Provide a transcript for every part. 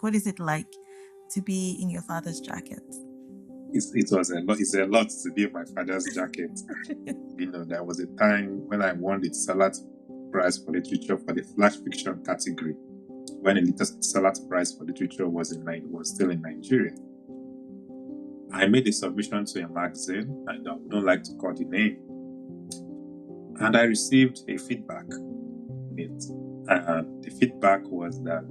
What is it like to be in your father's jacket? It was a lot. It's a lot to be in my father's jacket. There was a time when I won the Salat Prize for Literature for the Flash Fiction category. When the Salat Prize for Literature was still in Nigeria. I made a submission to a magazine, and I don't like to call the name. And I received a feedback. The feedback was that,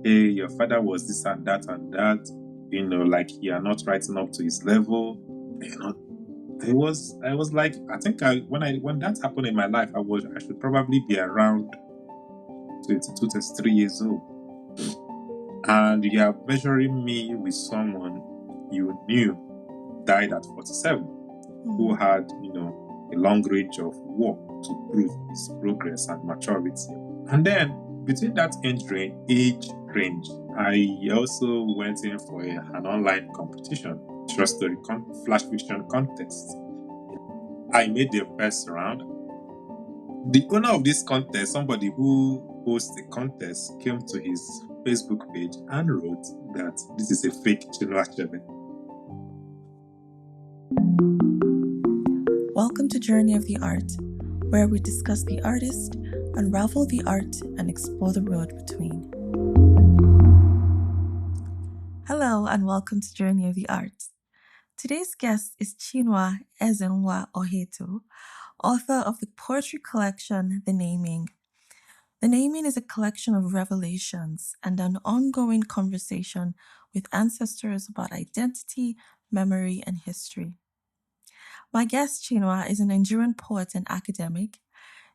hey, your father was this and that and that. Like you are not writing up to his level. I was like, I think when that happened in my life, I should probably be around 22, 23 years old. And you are measuring me with someone you knew died at 47, who had, a long range of work to prove his progress and maturity. And then between that age range, I also went in for an online competition, short story flash fiction contest. I made the first round. The owner of this contest, somebody who hosts the contest, came to his Facebook page and wrote that this is a fake Chinua Achebe. Welcome to Journey of the Art, where we discuss the artist, unravel the art, and explore the road between. Hello, and welcome to Journey of the Art. Today's guest is Chinua Ezenwa-Ohaeto, author of the poetry collection The Naming. The Naming is a collection of revelations and an ongoing conversation with ancestors about identity, memory, and history. My guest, Chinua, is a Nigerian poet and academic.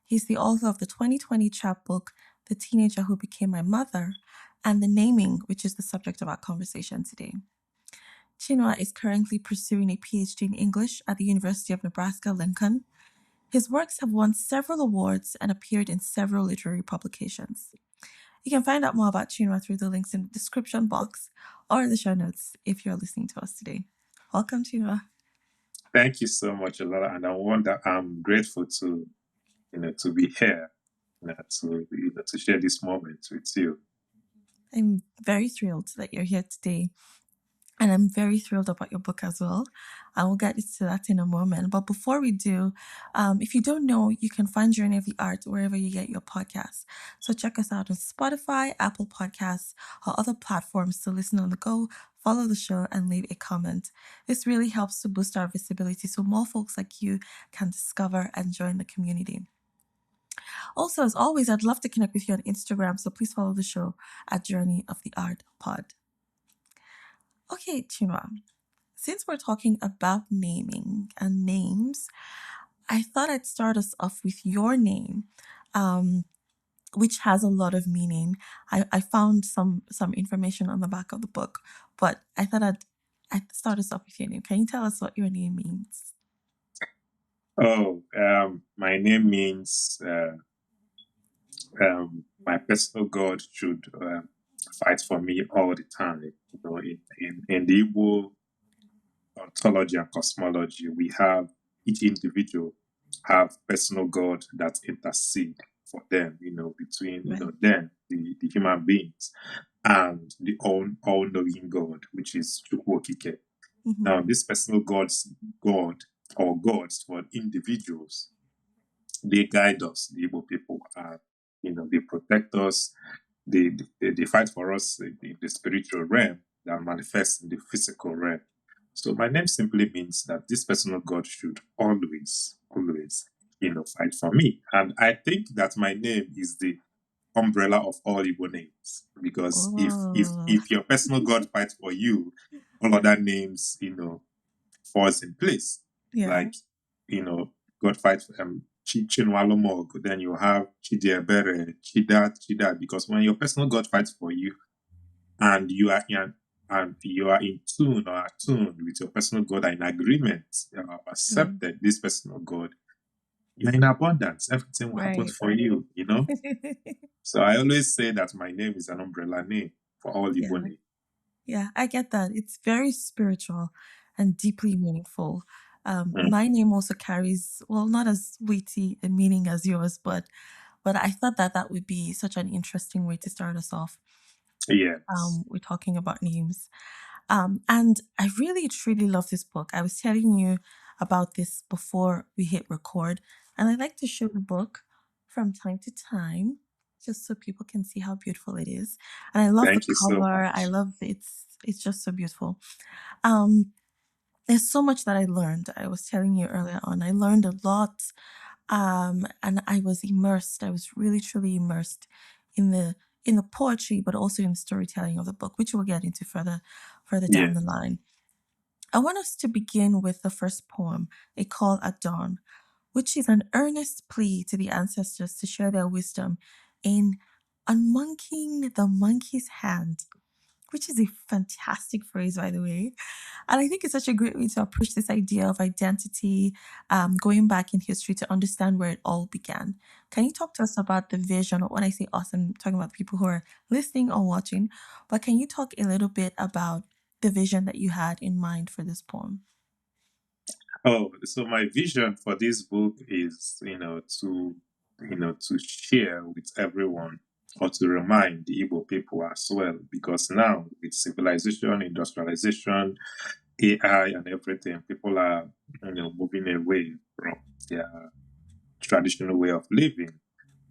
He's the author of the 2020 chapbook, The Teenager Who Became My Mother, and The Naming, which is the subject of our conversation today. Chinua is currently pursuing a PhD in English at the University of Nebraska-Lincoln. His works have won several awards and appeared in several literary publications. You can find out more about Chinua through the links in the description box or the show notes if you're listening to us today. Welcome, Chinua. Thank you so much, Alora, and I'm grateful to be here, to share this moment with you. I'm very thrilled that you're here today. And I'm very thrilled about your book as well. I will get to that in a moment. But before we do, if you don't know, you can find Journey of the Art wherever you get your podcasts. So check us out on Spotify, Apple Podcasts, or other platforms to listen on the go, follow the show, and leave a comment. This really helps to boost our visibility so more folks like you can discover and join the community. Also, as always, I'd love to connect with you on Instagram, so please follow the show at Journey of the Art Pod. Okay, Chinua, since we're talking about naming and names, I thought I'd start us off with your name, which has a lot of meaning. I found some information on the back of the book, but I thought I'd start us off with your name. Can you tell us what your name means? Oh, my name means my personal God should fight for me all the time. In the Igbo ontology and cosmology, we have each individual have personal God that intercede for them, between them, the human beings, and the all-knowing God, which is Chukwu Okike. Mm-hmm. Now, this personal God or gods for individuals, they guide us, the Igbo people, they protect us, they fight for us in the spiritual realm that manifests in the physical realm. So my name simply means that this personal God should always, fight for me. And I think that my name is the umbrella of all Igbo names, because if your personal God fights for you, all other names, falls in place. Yeah. Like, God fights for Chinwalomog, then you have Chidiebere, Chida, because when your personal God fights for you and you are in tune or attuned with your personal God, and in agreement, you have accepted this personal God, you're in abundance. Everything will happen for you, So I always say that my name is an umbrella name for all Igbo names. Yeah, I get that. It's very spiritual and deeply meaningful. My name also carries, well, not as weighty a meaning as yours, but I thought that would be such an interesting way to start us off. Yes. We're talking about names. And I really truly love this book. I was telling you about this before we hit record, and I like to show the book from time to time just so people can see how beautiful it is. And I love the Thank you so cover. I much. love it's just so beautiful. Um there's so much that I learned. I was telling you earlier on. I learned a lot. And I was immersed. I was really truly immersed in the poetry, but also in the storytelling of the book, which we'll get into further down Yeah. the line. I want us to begin with the first poem, A Call at Dawn, which is an earnest plea to the ancestors to share their wisdom in unmonkeying the monkey's hand, which is a fantastic phrase, by the way. And I think it's such a great way to approach this idea of identity, going back in history to understand where it all began. Can you talk to us about the vision? Or when I say us, I'm talking about the people who are listening or watching, but can you talk a little bit about the vision that you had in mind for this poem? Oh, so my vision for this book is, to share with everyone or to remind the Igbo people as well, because now with civilization, industrialization, AI, and everything, people are, moving away from their traditional way of living.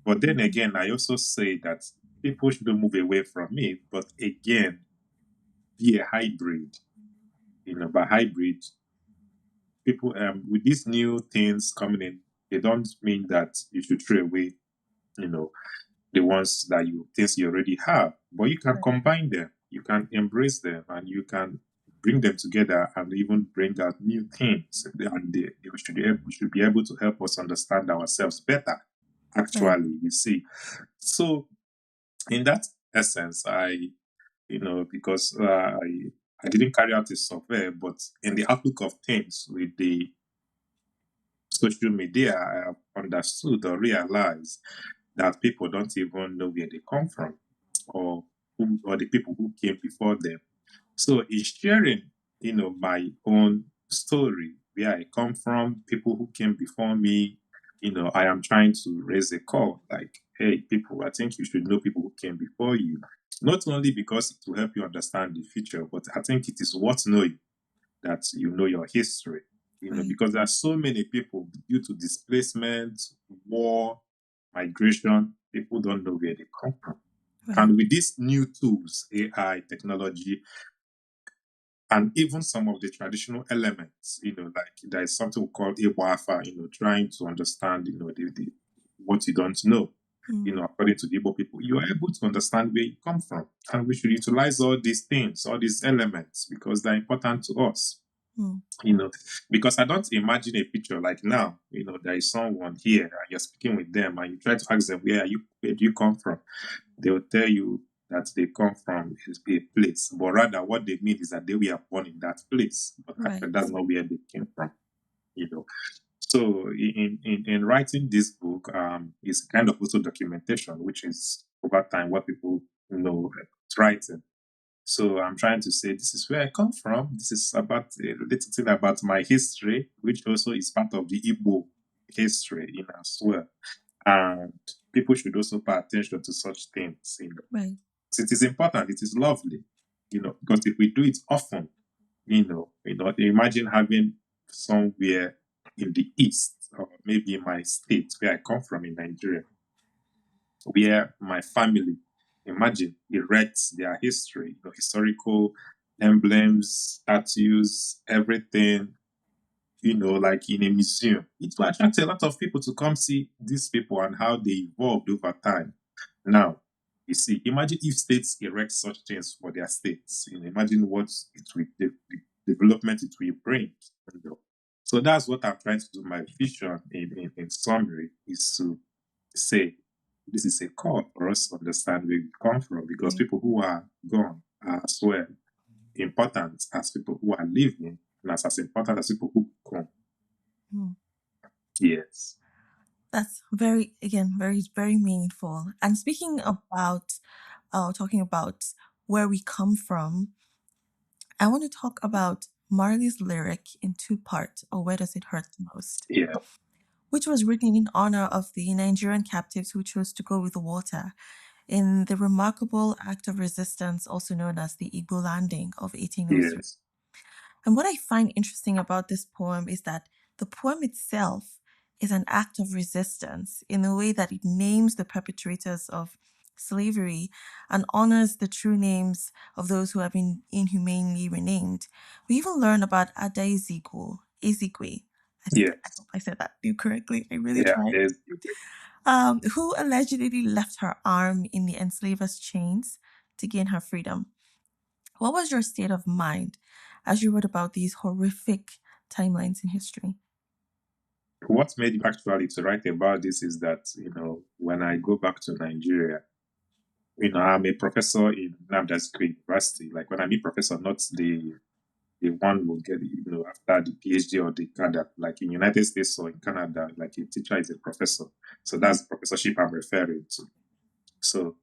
But then Mhm. again, I also say that people shouldn't move away from it, but again, be a hybrid. By hybrid, people with these new things coming in, they don't mean that you should throw away, you know, the ones that you things you already have, but you can Right. combine them, you can embrace them, and you can bring them together and even bring out new things, and they should be able to help us understand ourselves better. Right. Actually, you see, so in that essence, because I didn't carry out a survey, but in the outlook of things with the social media, I have understood or realized that people don't even know where they come from, or or the people who came before them. So in sharing, my own story, where I come from, people who came before me, I am trying to raise a call like, hey, people, I think you should know people who came before you. Not only because it will help you understand the future, but I think it is worth knowing that you know your history. Right. Because there are so many people due to displacement, war, migration, people don't know where they come from. Right. And with these new tools, AI, technology, and even some of the traditional elements, like there is something we call Iwafa, trying to understand, what you don't know. Mm. According to the Igbo people, you are able to understand where you come from. And we should utilize all these things, all these elements, because they're important to us. Mm. you know, because I don't imagine a picture like now, there is someone here and you're speaking with them and you try to ask them, where do you come from? They will tell you that they come from a place, but rather what they mean is that they were born in that place, but actually Right. that's not where they came from, you know. So in writing this book, is kind of also documentation, which is over time what people know writing. So I'm trying to say this is where I come from. This is about a little thing about my history, which also is part of the Igbo history as well. And people should also pay attention to such things. Right. It is important. It is lovely. Because if we do it often, imagine having somewhere in the east or maybe in my state where I come from in Nigeria, where my family, imagine, erects their history, historical emblems, statues, everything, like in a museum. It will attract a lot of people to come see these people and how they evolved over time. Now, you see, imagine if states erect such things for their states. Imagine what it will, the development it will bring. you know. So that's what I'm trying to do. My vision, in summary, is to say this is a call for us to understand where we come from, because Right. people who are gone are as well important as people who are living, and as important as people who come. Mm. Yes. That's very, again, very, very meaningful. And speaking about, talking about where we come from, I want to talk about Marley's lyric in two parts, or Where Does It Hurt the Most, Yeah. which was written in honor of the Nigerian captives who chose to go with the water. in the remarkable act of resistance, also known as the Igbo Landing of 1803. Yes. And what I find interesting about this poem is that the poem itself is an act of resistance in the way that it names the perpetrators of slavery and honors the true names of those who have been inhumanely renamed. We even learn about Ada Ezekwe. I Yes. hope I said that correctly. I really Yeah. tried. There's Who allegedly left her arm in the enslaver's chains to gain her freedom. What was your state of mind as you wrote about these horrific timelines in history? what made me actually to write about this is that, when I go back to Nigeria, I'm a professor in Namdas University. Like when I mean professor, not the one will get, after the PhD or the cadre, like in United States or in Canada, like a teacher is a professor. So Right. that's the professorship I'm referring to. So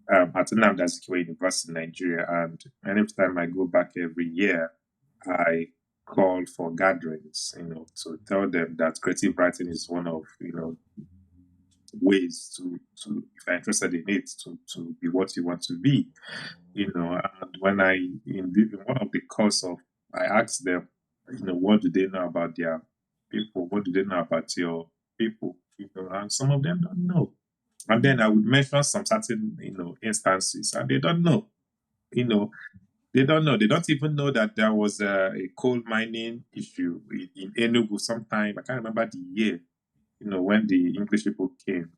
at Nnamdi Azikiwe University in Nigeria, and any time I go back every year, I call for gatherings, to tell them that creative writing is one of, ways to if you're interested in it, to be what you want to be, and when in one of the course of, I asked them, what do they know about their people? What do they know about your people? And some of them don't know. And then I would mention some certain, instances, and they don't know. You know, they don't know. They don't even know that there was a coal mining issue in Enugu sometime. I can't remember the year. When the English people came,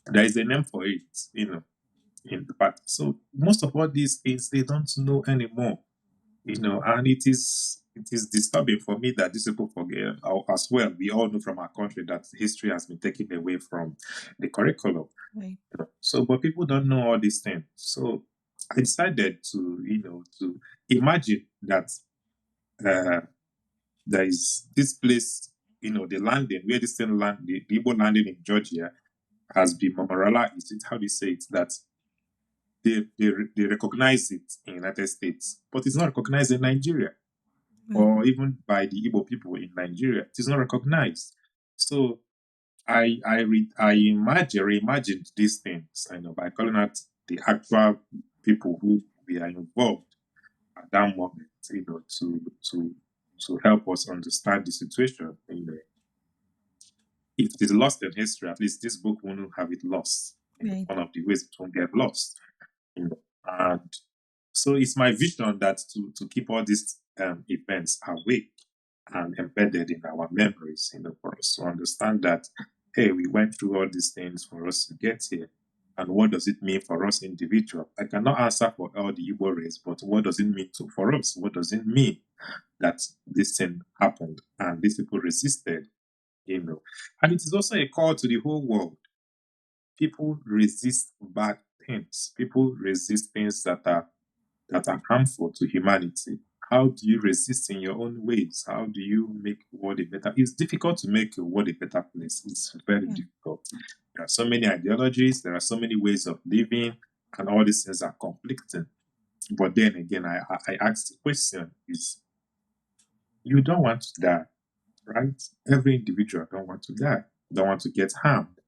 there is a name for it. In the past. So most of all these things they don't know anymore. And it is disturbing for me that these people forget as well. We all know from our country that history has been taken away from the curriculum. Right. So, but people don't know all these things. So I decided to imagine that uh, there is this place, the landing where this thing land, the Igbo landing in Georgia has been memorialized. How do you say it? That they recognize it in the United States, but it's not recognized in Nigeria Right. or even by the Igbo people in Nigeria. It is not recognized. So I reimagined these things, by calling out the actual people who we are involved at that moment, to help us understand the situation. If it is lost in history, at least this book won't have it lost. Right. One of the ways it won't get lost. And so it's my vision that to keep all these events awake and embedded in our memories, for us to understand that, hey, we went through all these things for us to get here. And what does it mean for us individual? I cannot answer for all the Igbo race, but what does it mean for us? What does it mean that this thing happened and these people resisted? And it is also a call to the whole world. People resist bad things. People resist things that are harmful to humanity. How do you resist in your own ways? How do you make the world a better? It's difficult to make the world a better place. It's very Yeah. difficult. There are so many ideologies. There are so many ways of living, and all these things are conflicting. But then again, I ask the question: Is you don't want to die, right? Every individual don't want to die. Don't want to get harmed.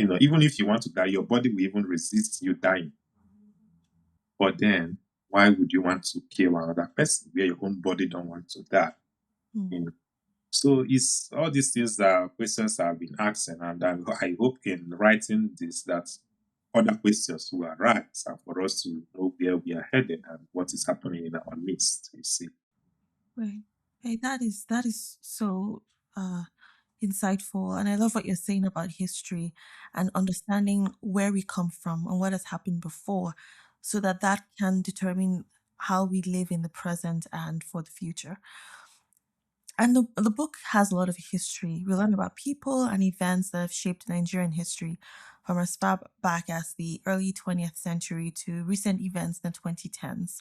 Even if you want to die, your body will even resist you dying. But then, why would you want to kill another person where your own body don't want to die? Mm. You know? So it's all these things that questions I've been asking, and I hope in writing this that other questions will arise and for us to know where we are headed and what is happening in our midst. You see. Right. Hey, that is so insightful, and I love what you're saying about history and understanding where we come from and what has happened before, so that that can determine how we live in the present and for the future. And the book has a lot of history. We learn about people and events that have shaped Nigerian history from as far back as the early 20th century to recent events in the 2010s.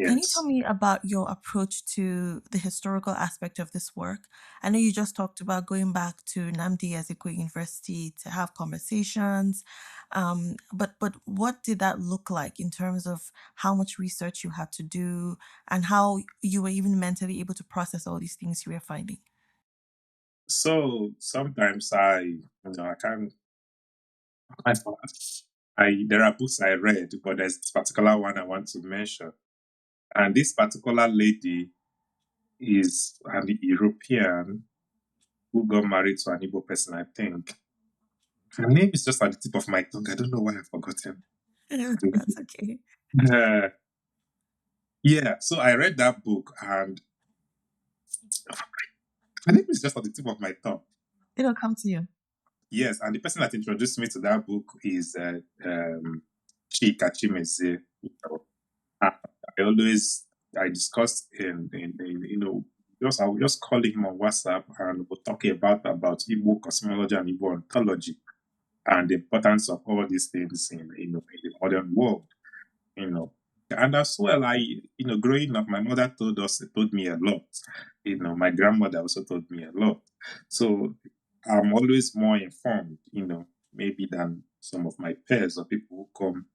Can you tell Yes. me about your approach to the historical aspect of this work? I know you just talked about going back to Nnamdi Azikiwe University to have conversations, but what did that look like in terms of how much research you had to do and how you were even mentally able to process all these things you were finding? So sometimes I can't. I there are books I read, but there's this particular one I want to mention. And this particular lady is an European who got married to an Igbo person, I think. Her name is just at the tip of my tongue. I don't know why I've forgotten. That's okay. Uh, yeah, so I read that book and her name is just at the tip of my tongue. It'll come to you. Yes, and the person that introduced me to that book is Chika Chimeze. I discussed in I will just call him on WhatsApp and we'll talk about Igbo cosmology and Igbo ontology and the importance of all these things in the modern world. And as well, growing up, my mother told me a lot. My grandmother also told me a lot. So I'm always more informed, maybe than some of my peers or people who come,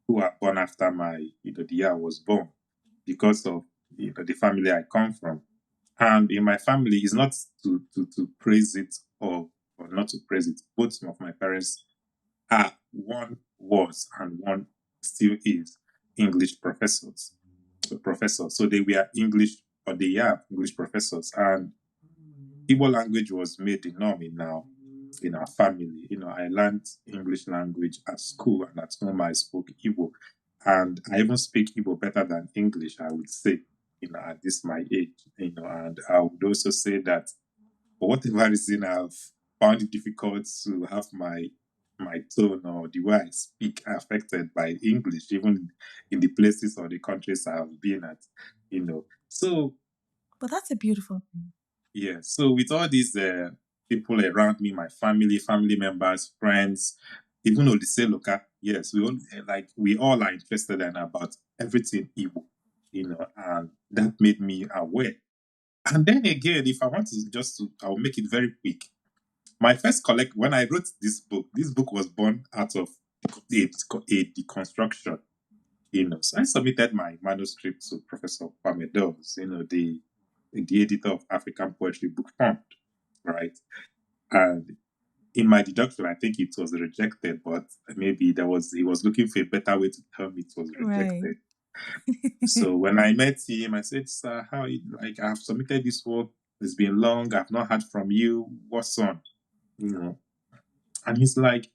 who are born after the year I was born, because of the family I come from. And in my family, it's not to praise it or not to praise it. Both of my parents are, one was and one still is English professors. So they were English, or they are English professors. And Igbo language was made the norm in our family. I learned English language at school, and at home I spoke Igbo. And I even speak Igbo better than English, I would say, at this my age. And I would also say that for whatever reason I've found it difficult to have my tone or the way I speak affected by English, even in the places or the countries I've been at, So, But that's a beautiful thing. yeah. So with all these people around me, my family members, friends, even Olise Loka, yes, we all are interested in about everything Igbo, and that made me aware. And then again, if I want I'll make it very quick. My first when I wrote this book was born out of a deconstruction. So I submitted my manuscript to Professor Kwame Dawes, the editor of African Poetry Book Fund, right? And in my deduction, I think it was rejected, but maybe he was looking for a better way to tell me it was rejected. Right. So when I met him, I said, "Sir, I've submitted this work. It's been long. I've not heard from you. What's on?" And he's like,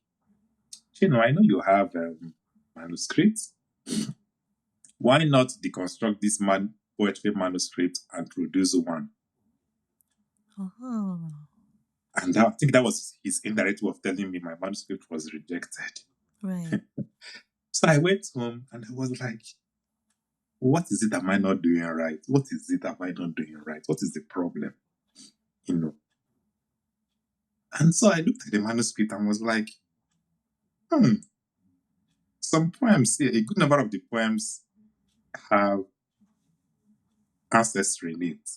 I know you have manuscripts. Why not deconstruct this poetry manuscript and produce one? Oh. And I think that was his indirect way of telling me my manuscript was rejected. Right. So I went home and I was like, what is it am I not doing right? What is it am I not doing right? What is the problem? And so I looked at the manuscript and was like, some poems, a good number of the poems have ancestry in it.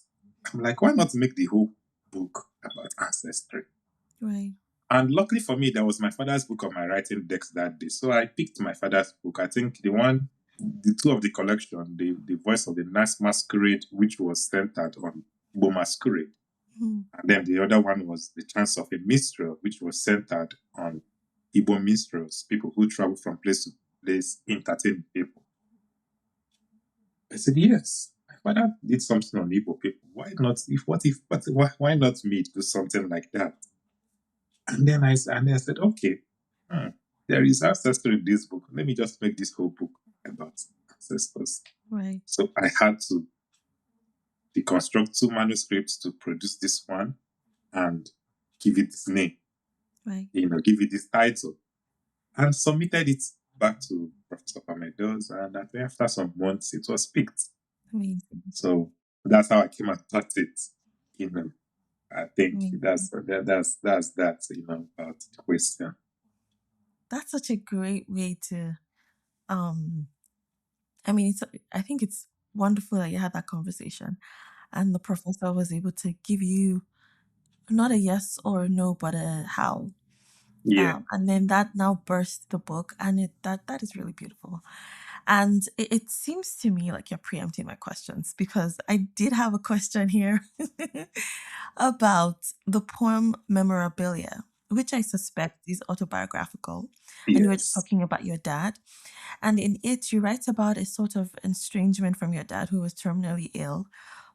I'm like, why not make the whole book about ancestry? Right. And luckily for me, there was my father's book on my writing desk that day. So I picked my father's book. I think the two of the collection, the Voice of the Nice Masquerade, which was centered on Igbo masquerade. Mm. And then the other one was The Chance of a Minstrel, which was centered on Igbo minstrels, people who travel from place to place, entertain people. I said, yes, my father did something on Igbo people. Why not? Why not me do something like that? And then I said, okay, there is ancestry in this book. Let me just make this whole book about ancestors. Right. So I had to deconstruct two manuscripts to produce this one and give it its name. Right. Give it this title. And submitted it back to Professor Kwame Dawes, and after some months it was picked. Amazing. So that's how I came and taught it. I think that's that, about the question. That's such a great way to I think it's wonderful that you had that conversation and the professor was able to give you not a yes or a no, but a how. Yeah. And then that now burst the book, and that is really beautiful. And it seems to me like you're preempting my questions because I did have a question here about the poem memorabilia. which I suspect is autobiographical. And you were just Yes. talking about your dad. And in it, you write about a sort of estrangement from your dad who was terminally ill,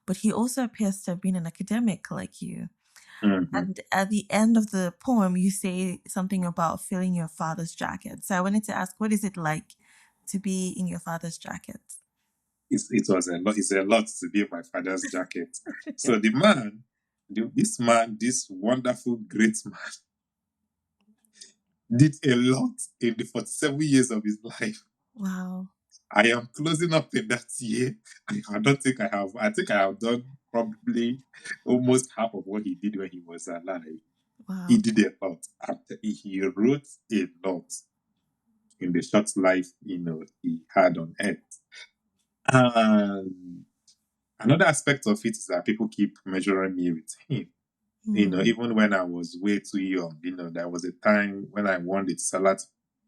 but he also appears to have been an academic like you. Hmm. And at the end of the poem, you say something about filling your father's jacket. So I wanted to ask, what is it like to be in your father's jacket? It was a lot. It's a lot to be in my father's jacket. So the man, this man, this wonderful great man, did a lot in the 47 years of his life. Wow. I am closing up in that year. I don't think I have. I think I have done probably almost half of what he did when he was alive. He Wow. did a lot. He wrote a lot in the short life he had on earth. And another aspect of it is that people keep measuring me with him. Hmm. Even when I was way too young, there was a time when I won the Salat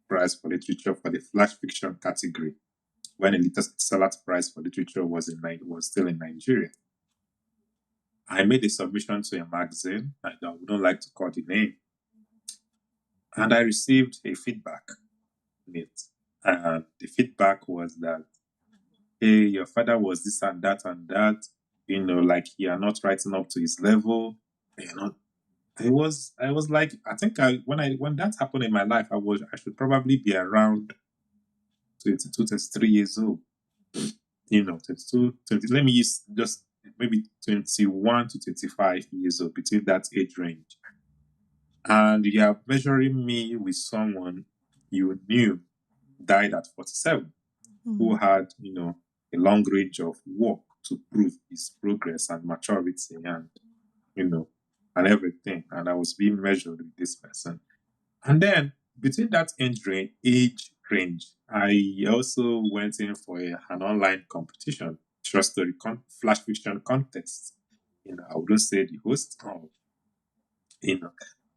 Prize for Literature for the flash fiction category. When the Salat Prize for Literature was still in Nigeria, I made a submission to a magazine. I don't like to call the name, and I received a feedback in it. And the feedback was that, hey, your father was this and that and that. Like you are not writing up to his level. You're not I was like, I think when that happened in my life, I should probably be around 22, 23 years old. 22, 20, let me use just maybe 21 to 25 years old, between that age range. And you are measuring me with someone you knew died at 47, who Hmm. had, a long range of work to prove his progress and maturity you know, and everything. And I was being measured with this person. And then between that age range, I also went in for an online competition, short story flash fiction contest. I wouldn't say the host. You know,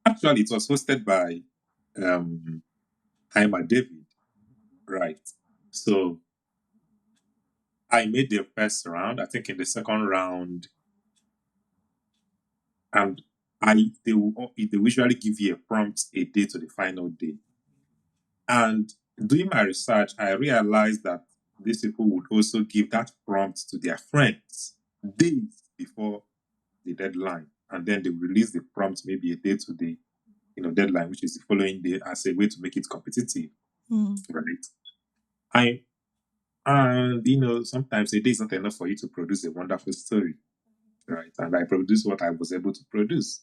Actually, it was hosted by um, Hyma David, right? So I made the first round. I think in the second round, and they usually give you a prompt a day to the final day. And doing my research, I realized that these people would also give that prompt to their friends days before the deadline. And then they will release the prompt maybe a day to the deadline, which is the following day, as a way to make it competitive. Hmm. Right. I and sometimes a day is not enough for you to produce a wonderful story. Right. And I produced what I was able to produce.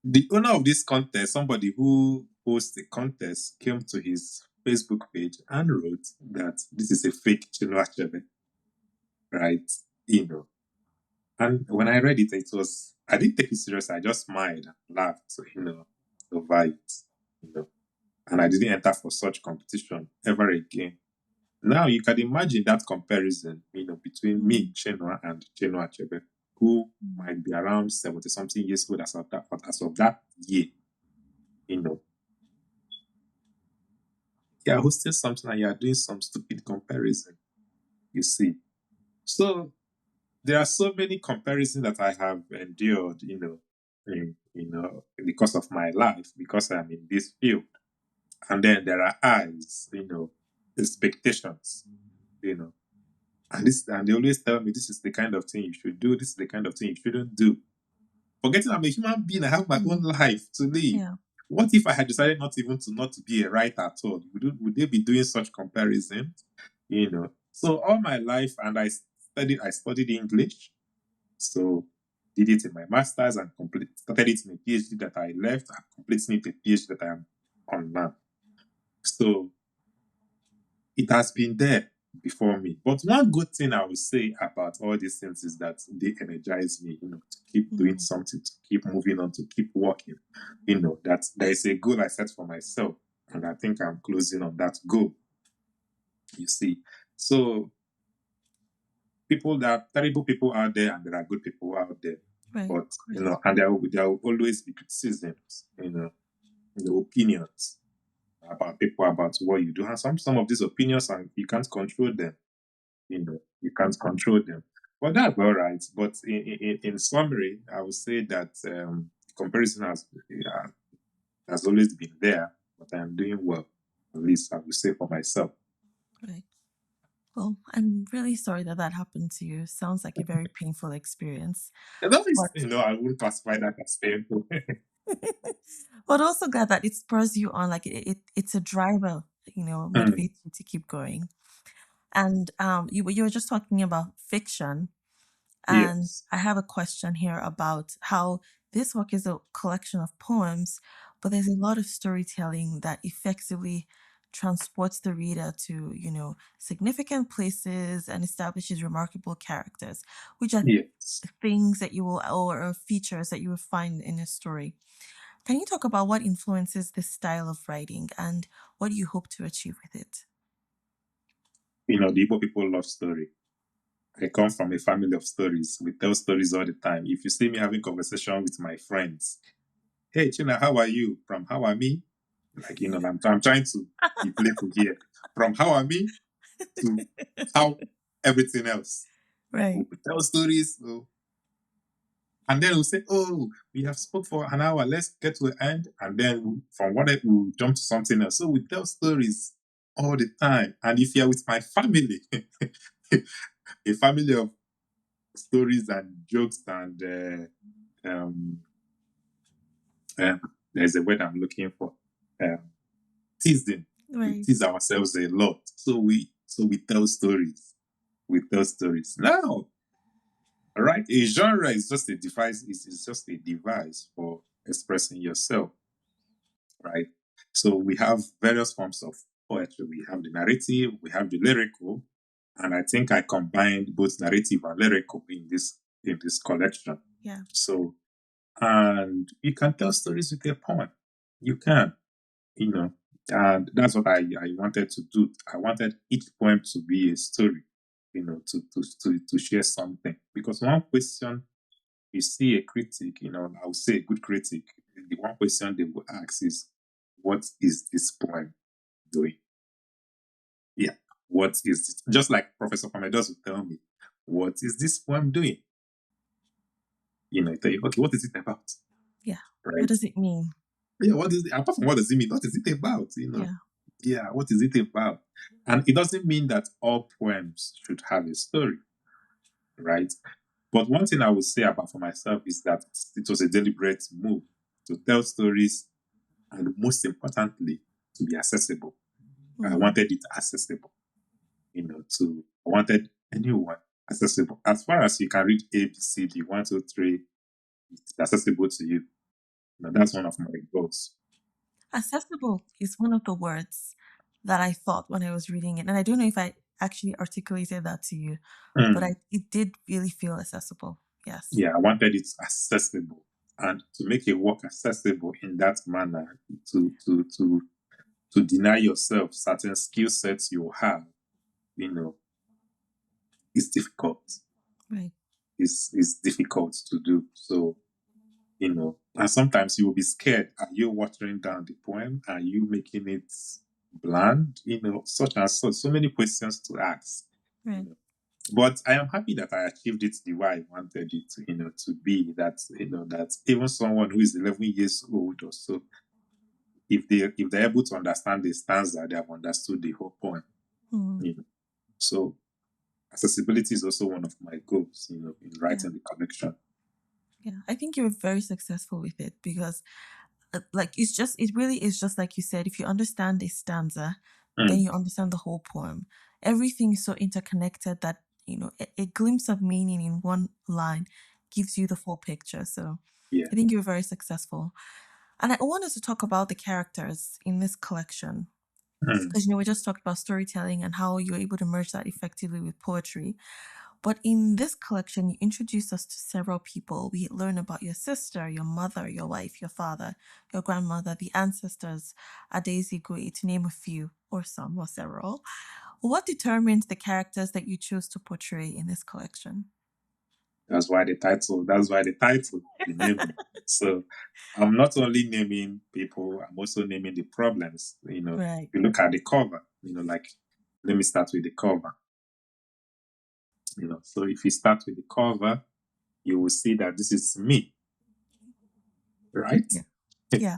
The owner of this contest, somebody who hosts the contest, came to his Facebook page and wrote that this is a fake Chinua Achebe, right? You know. And when I read it, I didn't take it serious. I just smiled and laughed, over it, you know. And I didn't enter for such competition ever again. Now you can imagine that comparison, between me, Hmm. Chinua, and Chinua Achebe, who Hmm. might be around 70 something years old as of that, but as of that year, you know, you're hosting something and you're doing some stupid comparison, you see. So there are so many comparisons that I have endured, because of my life, because I'm in this field. And then there are eyes, expectations, you know. And they always tell me this is the kind of thing you should do, this is the kind of thing you shouldn't do. Forgetting I'm a human being, I have my own Hmm. life to live. Yeah. What if I had decided not to be a writer at all? Would they be doing such comparisons? So all my life, and I studied English. So did it in my master's and started it in a PhD that I left and completing it a PhD that I am on now. So it has been there before me. But one good thing I would say about all these things is that they energize me, to keep doing Hmm. something, to keep moving on, to keep working. That there is a goal I set for myself. And I think I'm closing on that goal, you see. So there are terrible people out there and there are good people out there. Right. But, Of course. and there will always be criticisms, opinions about people, about what you do. And some of these opinions, and you can't control them. You can't control them. But that's all right. But in summary, I would say that comparison has always been there, but I'm doing well. At least I will say for myself. Right. Well, I'm really sorry that that happened to you. Sounds like a very painful experience. And that is, But I wouldn't classify that as painful. but also glad that it spurs you on, like it's a driver, Mm, motivates you to keep going. And you were just talking about fiction, and yes. I have a question here about how this work is a collection of poems, but there's a lot of storytelling that effectively transports the reader to, significant places and establishes remarkable characters, which are Yes. things that you will, or features that you will find in a story. Can you talk about what influences this style of writing and what you hope to achieve with it? The Igbo people love story. I come from a family of stories. We tell stories all the time. If you see me having conversation with my friends, hey, China, how are you? From how are me? Like, I'm trying to be playful here. From how are me to how everything else. We Right. tell stories. And then we'll say, oh, we have spoke for an hour. Let's get to the end. And then from what we'll jump to something else. So we tell stories all the time. And if you're with my family, a family of stories and jokes and uh, there's a word I'm looking for. Um, Teasing. We Right. tease ourselves a lot. So we tell stories. We tell stories. Now, all right, a genre is just a device, it's just a device for expressing yourself, right? So we have various forms of poetry. We have the narrative, we have the lyrical, and I think I combined both narrative and lyrical in this collection. Yeah. So, and you can tell stories with a poem. You can, you know, and that's what I wanted to do. I wanted each poem to be a story, to share something. Because one question you see a critic, I would say a good critic, the one question they will ask is, what is this poem doing? Yeah. What is it? Just like Professor Kwame Dawes would tell me, what is this poem doing? Tell you, okay, what is it about? Yeah. What Right? does it mean? Yeah, what is it? Apart from what does it mean? What is it about? Yeah. Yeah, what is it about? And it doesn't mean that all poems should have a story, right? But one thing I would say about for myself is that it was a deliberate move to tell stories and most importantly, to be accessible. I Mm. wanted it accessible, I wanted anyone accessible. As far as you can read A, B, C, D, 1, 2, 3, it's accessible to you. That's one of my goals. Accessible is one of the words that I thought when I was reading it. And I don't know if I actually articulated that to you, but Mm. it did really feel accessible. Yes. Yeah, I wanted it accessible. And to make a work accessible in that manner, to deny yourself certain skill sets you have, you know, is difficult. Right. Is difficult to do. So, and sometimes you will be scared. Are you watering down the poem? Are you making it bland? Such and such. So many questions to ask. You Right. know. But I am happy that I achieved it the way I wanted it, to be. That even someone who is 11 years old or so, if they're able to understand the stanza, they have understood the whole poem. Mm. You know. So accessibility is also one of my goals, in Yeah. writing the collection. Yeah. I think you were very successful with it because like it really is just like you said, if you understand a stanza, then Mm, you understand the whole poem. Everything is so interconnected that a glimpse of meaning in one line gives you the full picture. So yeah. I think you're very successful. And I wanted to talk about the characters in this collection Mm, because we just talked about storytelling and how you're able to merge that effectively with poetry. But in this collection, you introduce us to several people. We learn about your sister, your mother, your wife, your father, your grandmother, the ancestors, Adaeze Gui, to name a few, or some, or several. What determines the characters that you chose to portray in this collection? that's why the title, the naming. So I'm not only naming people, I'm also naming the problems. Right. You look at the cover, like, let me start with the cover. So if you start with the cover, you will see that this is me. right? Yeah. Yeah.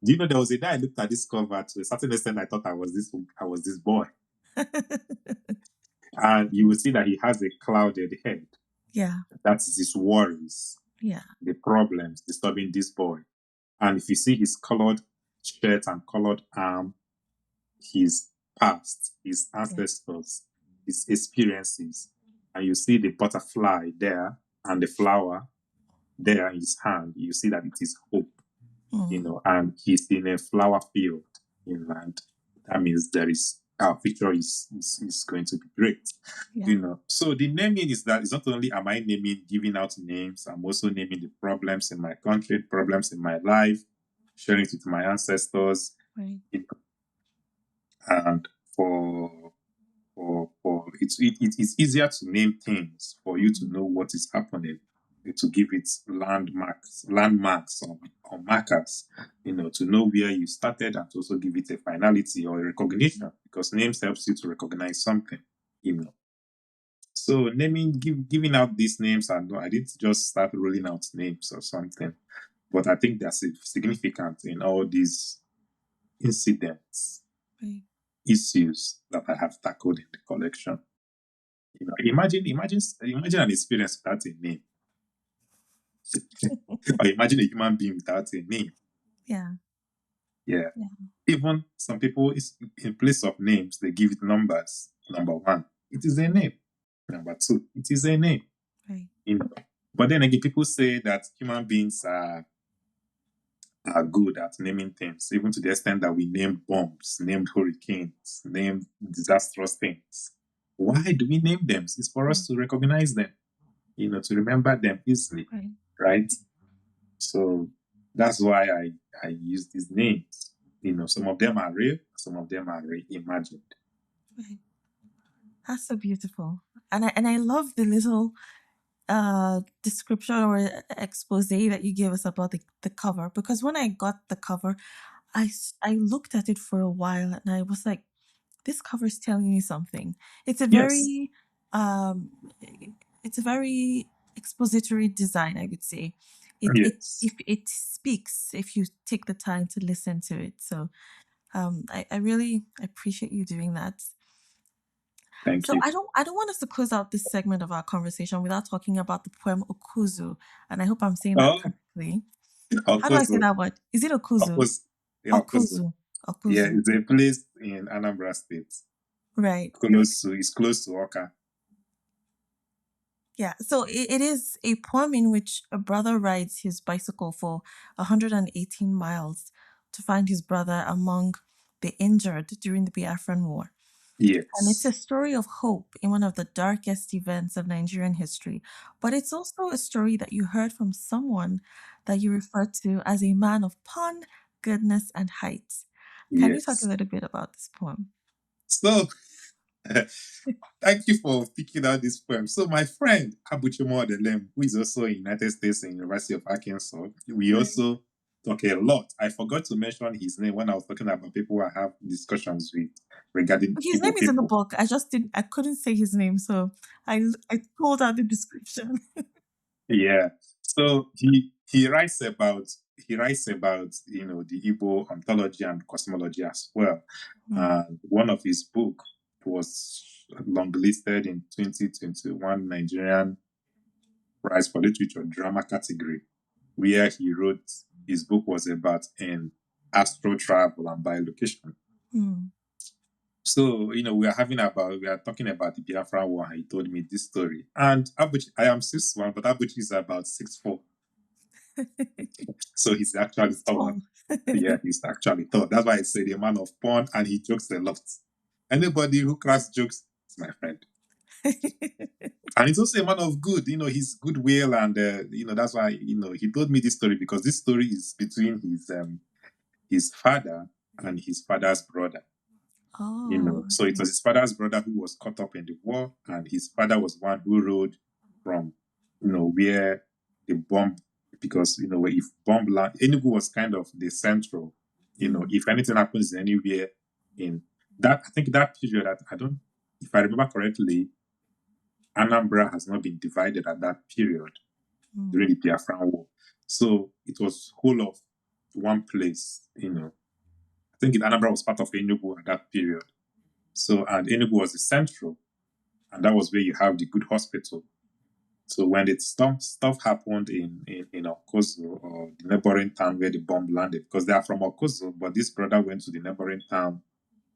Do you know there was a day I looked at this cover to a certain extent I thought I was this boy. And you will see that he has a clouded head. Yeah. That's his worries, Yeah. the problems disturbing this boy. And if you see his colored shirt and colored arm, his past, his Yeah. ancestors, his experiences, and you see the butterfly there and the flower there in his hand, you see that it is hope, and he's in a flower field inland. That means there is our future is going to be great. Yeah. So the naming is that it's not only am I naming, giving out names, I'm also naming the problems in my country, problems in my life, sharing it with my ancestors, Right. and for it's easier to name things for you to know what is happening, to give it landmarks or markers, to know where you started, and to also give it a finality or a recognition, because names helps you to recognize something, so giving out these names, and I didn't just start rolling out names or something, but I think there's significant in all these incidents, Right. issues that I have tackled in the collection. Imagine an experience without a name, or imagine a human being without a name. Yeah. Yeah. Yeah. Even some people, in place of names, they give it numbers. Number one, it is a name. Number two, it is a name. Right. But then again, people say that human beings are good at naming things, even to the extent that we named bombs, named hurricanes, named disastrous things. Why do we name them? It's for us to recognize them, to remember them easily, Right. right? So that's why I use these names. Some of them are real, some of them are reimagined. Right. That's so beautiful. And I love the little description or expose that you gave us about the cover, because when I got the cover, I looked at it for a while and I was like, this cover is telling me something. It's a Yes, very um it's a very expository design, I would say. It yes. if it speaks if you take the time to listen to it. So I really appreciate you doing that. Thank So you. I don't want us to close out this segment of our conversation without talking about the poem Okuzu, and I hope I'm saying that Oh, correctly. How do I say Okozo, that word? Is it Okuzu? Okozo, yeah, Okozo. Okuzu. Yeah, Okuzu. it's a place in Anambra State. Right. It's close to Oka. Yeah. So it is a poem in which a brother rides his bicycle for 118 miles to find his brother among the injured during the Biafran War. And it's a Yes, story of hope in one of the darkest events of Nigerian history. But it's also a story that you heard from someone that you refer to as a man of pun, goodness, and height. Can you talk a yes. little bit about this poem? So, thank you for picking out this poem. So, my friend Abuchimo Adelem, who is also in United States in University of Arkansas, we Right. also talk a lot. I forgot to mention his name when I was talking about people I have discussions with regarding His name Igbo is in the people. book. I couldn't say his name, so I pulled out the description. Yeah. So he writes about the Igbo ontology and cosmology as well. Mm, One of his book was longlisted in 2021 Nigerian Prize for Literature Drama category, where he wrote his book was about in astro travel and bilocation. mm. So, we are talking about the Biafra war. He told me this story. And Abuchi, I am 6'1", but Abuchi is about 6'4". So he's actually He's tall. tall. Yeah, he's actually tall. That's why I say the man of fun, and he jokes a lot. Anybody who cracks jokes is my friend. And he's also a man of good, his goodwill, and that's why he told me this story, because this story is between his father and his father's brother. Oh, So it okay. was his father's brother who was caught up in the war, and his father was one who rode from where the bomb, because where if bomb land, Enugu was kind of the central. Mm, If anything happens anywhere in that, I think that period, I don't, if I remember correctly, Anambra has not been divided at that period. during the Biafran War. So it was whole of one place, I think Anambra was part of Enugu at that period. So, and Enugu was the central, and that was where you have the good hospital. So when the stuff happened in Okozo or the neighboring town where the bomb landed, because they are from Okozo, but this brother went to the neighboring town,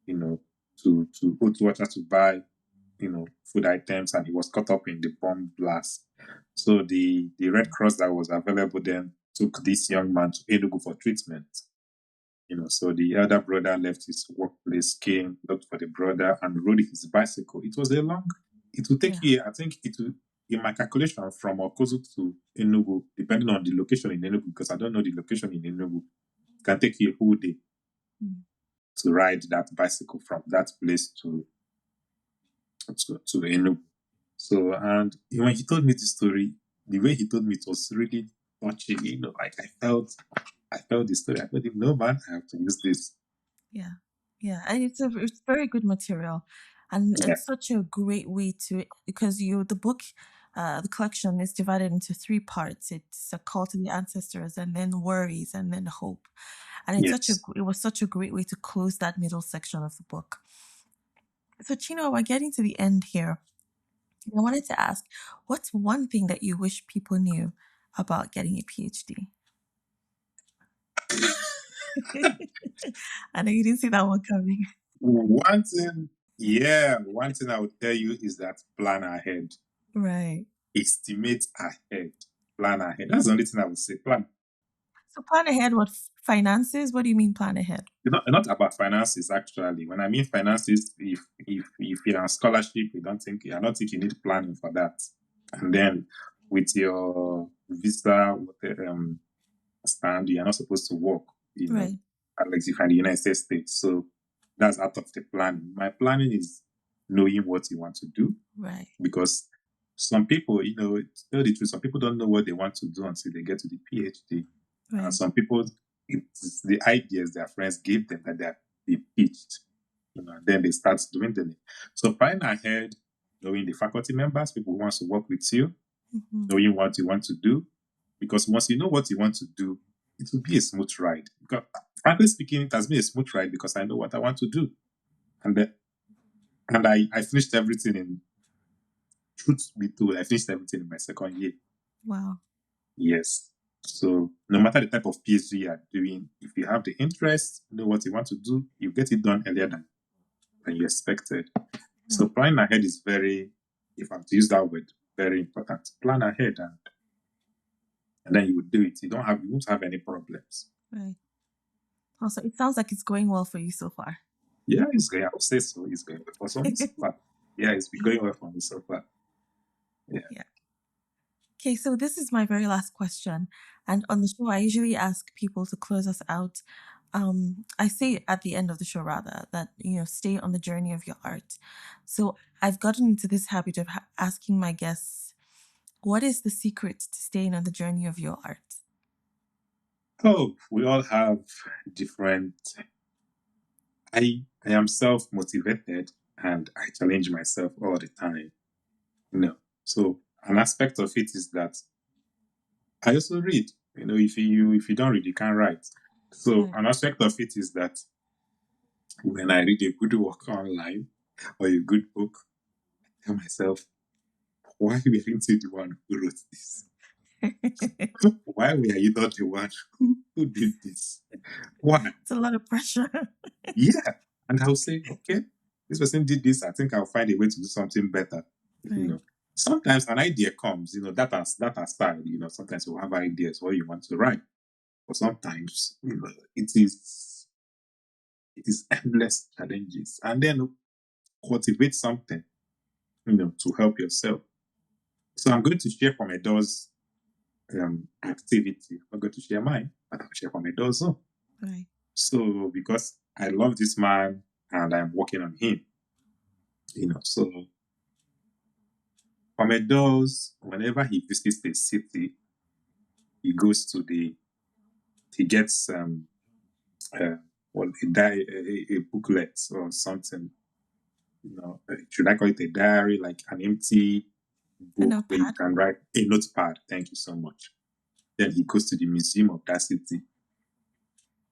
to Otuwacha to buy, food items, and he was caught up in the bomb blast. So the Red Cross that was available then took this young man to Enugu for treatment. So the elder brother left his workplace, came, looked for the brother, and rode his bicycle. It was it will take you, I think it will, in my calculation, from Okozu to Enugu, depending on the location in Enugu, because I don't know the location in Enugu, it can take you a whole day to ride that bicycle from that place to Enugu. So, and when he told me the story, the way he told me, it was really touching, like I felt the story. I told him, no, man, I have to use this. Yeah, and it's very good material, and it's such a great way to, because the book, the collection is divided into 3 parts. It's a call to the ancestors, and then worries, and then hope, and it was such a great way to close that middle section of the book. So Chino, we're getting to the end here. I wanted to ask, what's one thing that you wish people knew about getting a PhD? I know you didn't see that one coming. One thing I would tell you is that plan ahead. Right. Estimate ahead. Plan ahead. That's the only thing I would say. Plan. So plan ahead what finances? What do you mean plan ahead? Not about finances, actually. When I mean finances, if you're on scholarship, I don't think you need planning for that. And then with your visa stand, you're not supposed to work, Right. unless you're in the United States. So that's out of the planning. My planning is knowing what you want to do. Right. Because some people, tell the truth, some people don't know what they want to do until they get to the PhD. Right. And some people, it's the ideas their friends gave them that they pitched, and then they start doing them. So planning ahead, knowing the faculty members, people who want to work with you, knowing what you want to do, because once you know what you want to do, it will be a smooth ride. Because frankly speaking, it has been a smooth ride because I know what I want to do, and I finished everything in. Truth be told, I finished everything in my second year. Wow. Yes. So no matter the type of PhD you are doing, if you have the interest, know what you want to do, you get it done earlier than you expected. So planning ahead is very, if I'm to use that word, very important. Plan ahead and then you would do it. You won't have any problems. Right. Also, it sounds like it's going well for you so far. Yeah, it's going. I would say so. It's going well for some so far. Yeah, it's been going well for me so far. Yeah. Okay, so this is my very last question. And on the show, I usually ask people to close us out. I say at the end of the show, rather, that, stay on the journey of your art. So I've gotten into this habit of asking my guests, what is the secret to staying on the journey of your art? Oh, we all have different. I am self-motivated and I challenge myself all the time. So an aspect of it is that I also read. If you don't read, you can't write. So an aspect of it is that when I read a good work online or a good book, I tell myself, why were you the one who wrote this? Why were you not the one who did this? Why? It's a lot of pressure. Yeah. And I'll say, okay, this person did this. I think I'll find a way to do something better. Right. Sometimes an idea comes, that aside, sometimes you have ideas what you want to write. But sometimes, it is endless challenges. And then cultivate something, to help yourself. So I'm going to share Kwame Dawes' activity. I'm not going to share mine, but I'll share Kwame Dawes' own. Right. So because I love this man and I'm working on him, so Kwame Dawes, whenever he visits the city, he goes to he gets a booklet or something. Should I call it a diary, like an empty A book where you notepad. can write a notepad. Thank you so much. Then he goes to the museum of that city.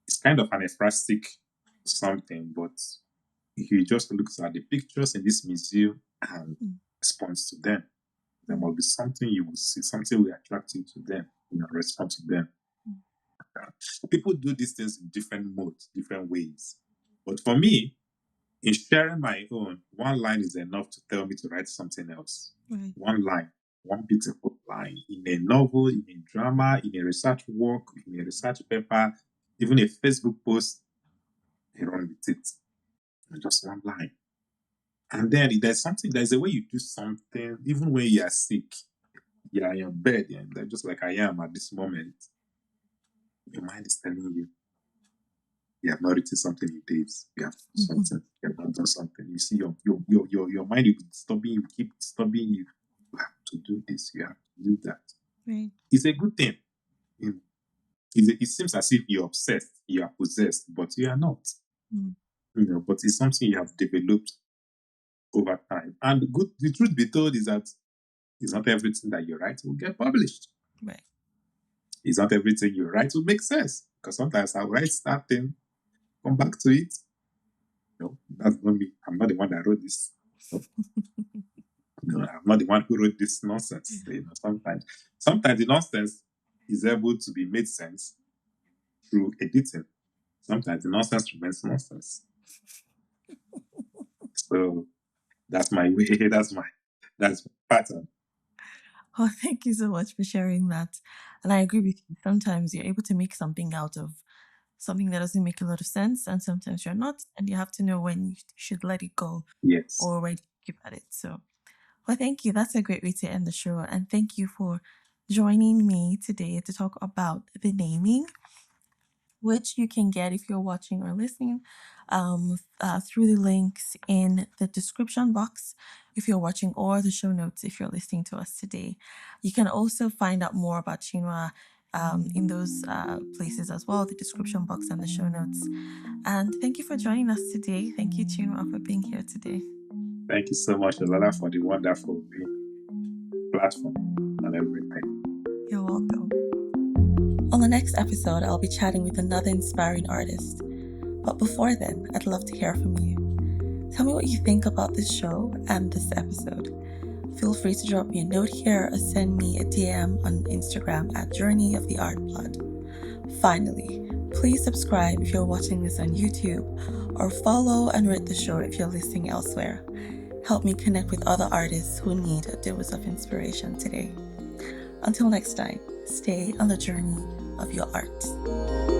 It's kind of an ekphrastic something, but he just looks at the pictures in this museum and responds to them. There must be something you will see, something will attract you to them, respond to them. People do these things in different modes, different ways. But for me, in sharing my own, one line is enough to tell me to write something else. Right. One line, one beautiful line in a novel, in a drama, in a research work, in a research paper, even a Facebook post. I run with it. Just one line. And then there's a way you do something, even when you are sick, you are in your bed, and just like I am at this moment, your mind is telling you, you have not written something in days, you have done something, you have not done something. You see, your mind will be disturbing you, keep disturbing you. You have to do this, you have to do that. Right. It's a good thing. It seems as if you're obsessed, you are possessed, but you are not. But it's something you have developed over time. And the truth be told is that it's not everything that you write will get published. Right. It's not everything you write will make sense. Because sometimes I'll write that thing, come back to it. No, that's not me. I'm not the one that wrote this. No, I'm not the one who wrote this nonsense. Sometimes the nonsense is able to be made sense through editing. Sometimes the nonsense remains nonsense. So that's my way. That's my pattern. Oh, thank you so much for sharing that. And I agree with you. Sometimes you're able to make something out of something that doesn't make a lot of sense, and sometimes you're not, and you have to know when you should let it go. Yes. Or when you keep at it. So, well, thank you. That's a great way to end the show. And thank you for joining me today to talk about the naming, which you can get if you're watching or listening through the links in the description box if you're watching, or the show notes if you're listening to us today. You can also find out more about Chinua in those places as well, the description box and the show notes. And thank you for joining us today. Thank you, Chinua, for being here today. Thank you so much, Lola, for the wonderful platform and everything. You're welcome. On the next episode, I'll be chatting with another inspiring artist. But before then, I'd love to hear from you. Tell me what you think about this show and this episode. Feel free to drop me a note here or send me a DM on Instagram at Journey of the Art Blood. Finally, please subscribe if you're watching this on YouTube, or follow and rate the show if you're listening elsewhere. Help me connect with other artists who need a dose of inspiration today. Until next time, stay on the journey of your art.